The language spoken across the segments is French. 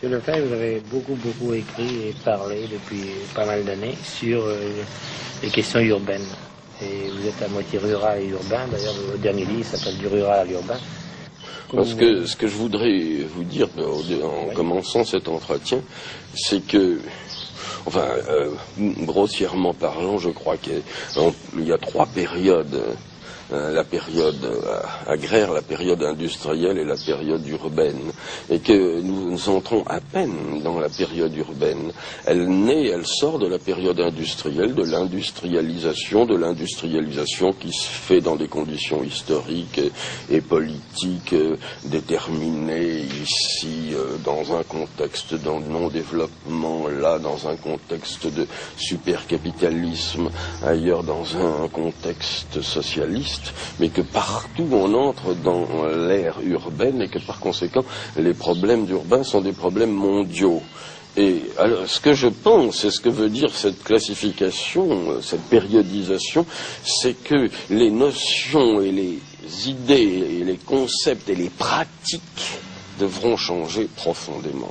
Monsieur Lefebvre, vous avez beaucoup écrit et parlé depuis pas mal d'années sur les questions urbaines. Et vous êtes à moitié rural et urbain. D'ailleurs, votre dernier livre s'appelle Du rural à l'urbain. Ce que je voudrais vous dire en commençant cet entretien, c'est que, enfin, grossièrement parlant, je crois qu'il y a trois périodes. La période agraire, la période industrielle et la période urbaine, et que nous entrons à peine dans la période urbaine. Elle sort de la période industrielle, de l'industrialisation qui se fait dans des conditions historiques et politiques déterminées ici dans un contexte de non-développement, là dans un contexte de supercapitalisme, ailleurs dans un contexte socialiste, mais que partout on entre dans l'ère urbaine et que par conséquent les problèmes urbains sont des problèmes mondiaux. Et alors, ce que je pense, et ce que veut dire cette classification, cette périodisation, c'est que les notions et les idées et les concepts et les pratiques devront changer profondément.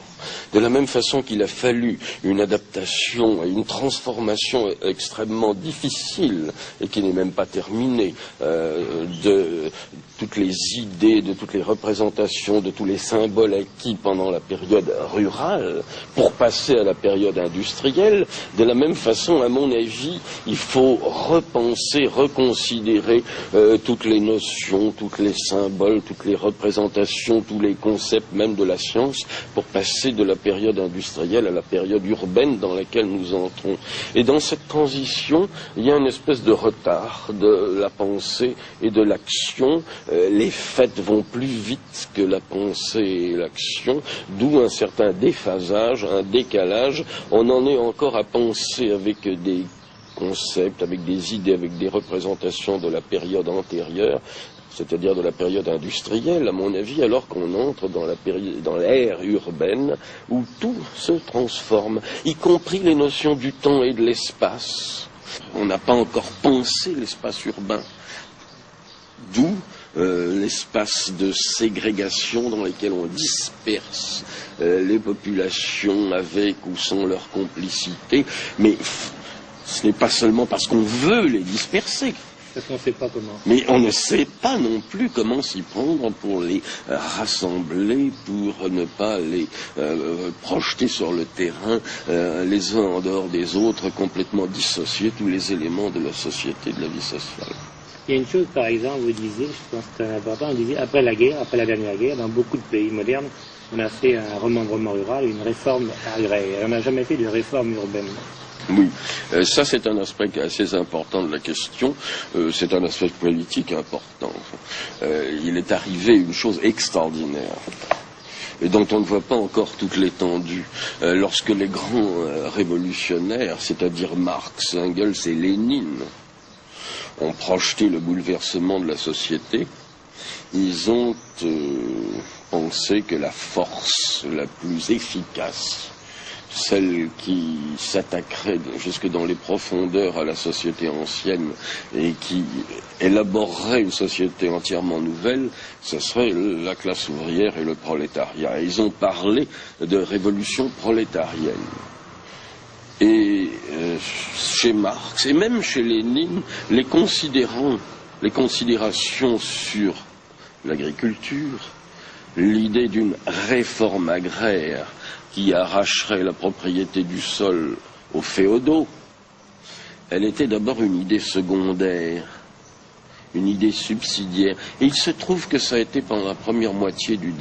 De la même façon qu'il a fallu une adaptation et une transformation extrêmement difficile, et qui n'est même pas terminée, de toutes les idées, de toutes les représentations, de tous les symboles acquis pendant la période rurale, pour passer à la période industrielle, de la même façon, à mon avis, il faut repenser, reconsidérer toutes les notions, tous les symboles, toutes les représentations, tous les concepts, même de la science, pour passer de la période industrielle à la période urbaine dans laquelle nous entrons. Et dans cette transition, il y a une espèce de retard de la pensée et de l'action. Les faits vont plus vite que la pensée et l'action, d'où un certain déphasage, un décalage. On en est encore à penser avec des concepts, avec des idées, avec des représentations de la période antérieure, c'est-à-dire de la période industrielle, à mon avis, alors qu'on entre dans l'ère urbaine, où tout se transforme, y compris les notions du temps et de l'espace. On n'a pas encore pensé l'espace urbain, d'où l'espace de ségrégation dans lequel on disperse les populations avec ou sans leur complicité, mais ce n'est pas seulement parce qu'on veut les disperser. Parce qu'on ne sait pas comment. Mais on ne sait pas non plus comment s'y prendre pour les rassembler, pour ne pas les projeter sur le terrain, les uns en dehors des autres, complètement dissocier tous les éléments de la société, de la vie sociale. Il y a une chose, par exemple, vous disiez, je pense que c'est important, vous disiez, après la guerre, après la dernière guerre, dans beaucoup de pays modernes, on a fait un remembrement rural, une réforme agraire. On n'a jamais fait de réforme urbaine. Oui, ça c'est un aspect assez important de la question, c'est un aspect politique important. Il est arrivé une chose extraordinaire, et dont on ne voit pas encore toute l'étendue. Lorsque les grands révolutionnaires, c'est-à-dire Marx, Engels et Lénine, ont projeté le bouleversement de la société, ils ont pensé que la force la plus efficace, celle qui s'attaquerait jusque dans les profondeurs à la société ancienne et qui élaborerait une société entièrement nouvelle, ce serait la classe ouvrière et le prolétariat. Et ils ont parlé de révolution prolétarienne. Et chez Marx, et même chez Lénine, les considérations sur l'agriculture, l'idée d'une réforme agraire qui arracherait la propriété du sol aux féodaux, elle était d'abord une idée secondaire, une idée subsidiaire. Et il se trouve que ça a été pendant la première moitié du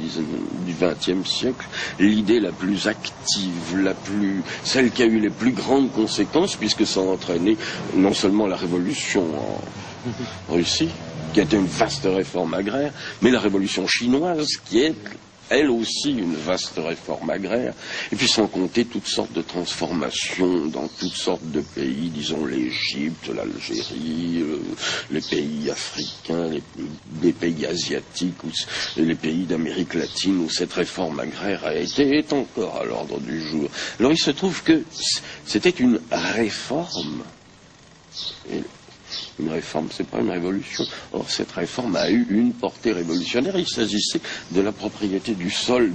XXe siècle l'idée la plus active, celle qui a eu les plus grandes conséquences, puisque ça a entraîné non seulement la révolution en Russie, qui a été une vaste réforme agraire, mais la révolution chinoise, qui est elle aussi une vaste réforme agraire, et puis sans compter toutes sortes de transformations dans toutes sortes de pays, disons l'Égypte, l'Algérie, les pays africains, les pays asiatiques, les pays d'Amérique latine, où cette réforme agraire est encore à l'ordre du jour. Alors il se trouve que c'était une réforme Une réforme, c'est pas une révolution. Or, cette réforme a eu une portée révolutionnaire. Il s'agissait de la propriété du sol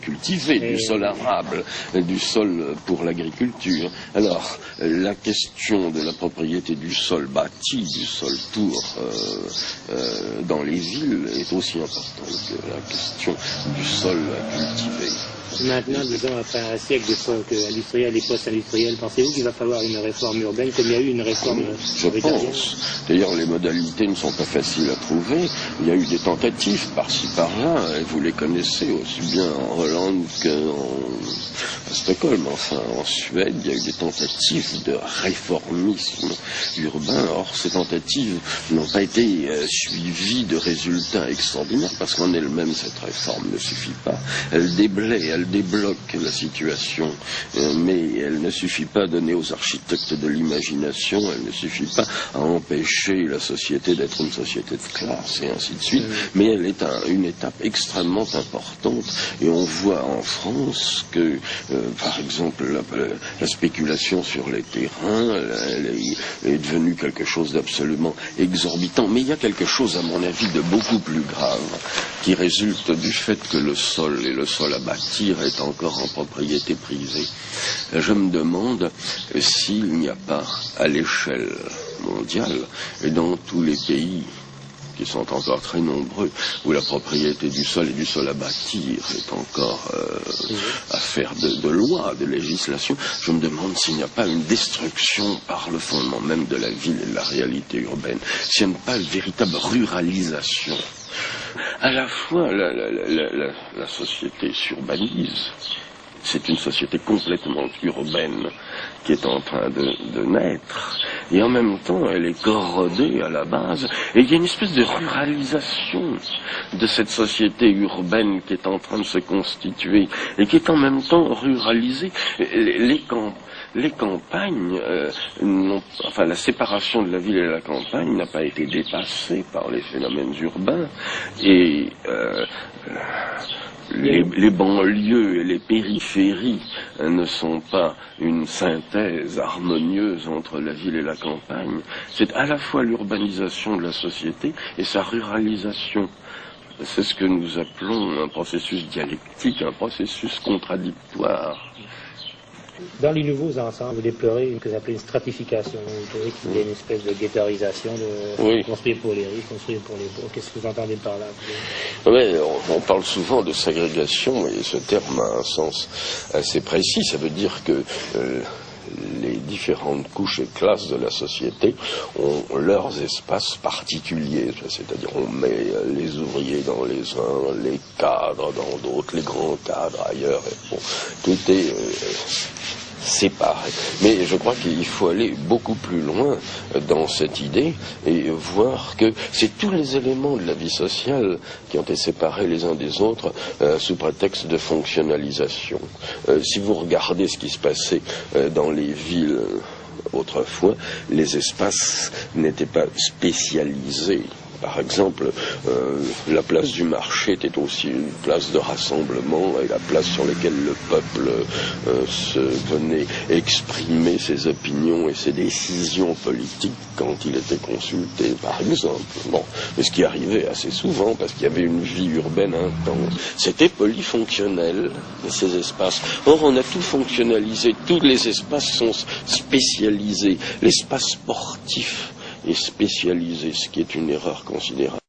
cultivé, du sol arable, du sol pour l'agriculture. Alors, la question de la propriété du sol bâti, du sol tour dans les villes est aussi importante que la question du sol cultivé. Maintenant, disons, après un siècle d'époque industrielle et post-industrielle, pensez-vous qu'il va falloir une réforme urbaine comme il y a eu une réforme Je pense. D'ailleurs, les modalités ne sont pas faciles à trouver. Il y a eu des tentatives par-ci par-là, et vous les connaissez aussi bien en Hollande qu'à Stockholm. Enfin, en Suède, il y a eu des tentatives de réformisme urbain. Or, ces tentatives n'ont pas été suivies de résultats extraordinaires, parce qu'en elle-même, cette réforme ne suffit pas. Elle déblaye, elle débloque la situation, mais elle ne suffit pas à donner aux architectes de l'imagination, elle ne suffit pas à empêcher la société d'être une société de classe, et ainsi de suite, mais elle est une étape extrêmement importante, et on voit en France que, par exemple, la spéculation sur les terrains, elle est devenue quelque chose d'absolument exorbitant, mais il y a quelque chose, à mon avis, de beaucoup plus grave, qui résulte du fait que le sol et le sol à bâtir est encore en propriété privée. Je me demande s'il n'y a pas, à l'échelle mondiale, et dans tous les pays qui sont encore très nombreux, où la propriété du sol et du sol à bâtir est encore affaire de loi, de législation, je me demande s'il n'y a pas une destruction par le fondement même de la ville et de la réalité urbaine, s'il n'y a pas une véritable ruralisation. À la fois, la société s'urbanise, c'est une société complètement urbaine qui est en train de naître, et en même temps elle est corrodée à la base, et il y a une espèce de ruralisation de cette société urbaine qui est en train de se constituer, et qui est en même temps ruralisée. Les campagnes, enfin la séparation de la ville et de la campagne n'a pas été dépassée par les phénomènes urbains, et les banlieues et les périphéries ne sont pas une synthèse harmonieuse entre la ville et la campagne. C'est à la fois l'urbanisation de la société et sa ruralisation. C'est ce que nous appelons un processus dialectique, un processus contradictoire. Dans les nouveaux ensembles, vous déplorez ce que vous appelez une stratification. Vous trouvez qu'il y a une espèce de ghettoisation, de construire pour les riches, construire pour les pauvres. Qu'est-ce que vous entendez par là? Oui, on parle souvent de ségrégation, et ce terme a un sens assez précis. Ça veut dire que les différentes couches et classes de la société ont leurs espaces particuliers, c'est-à-dire on met les ouvriers dans les uns, les cadres dans d'autres, les grands cadres ailleurs, et bon, tout est séparé. Mais je crois qu'il faut aller beaucoup plus loin dans cette idée et voir que c'est tous les éléments de la vie sociale qui ont été séparés les uns des autres sous prétexte de fonctionnalisation. Si vous regardez ce qui se passait dans les villes autrefois, les espaces n'étaient pas spécialisés. Par exemple, la place du marché était aussi une place de rassemblement, et la place sur laquelle le peuple venait exprimer ses opinions et ses décisions politiques quand il était consulté, par exemple. Bon, mais ce qui arrivait assez souvent, parce qu'il y avait une vie urbaine intense. C'était polyfonctionnel, ces espaces. Or, on a tout fonctionnalisé, tous les espaces sont spécialisés. L'espace sportif est spécialisé, ce qui est une erreur considérable.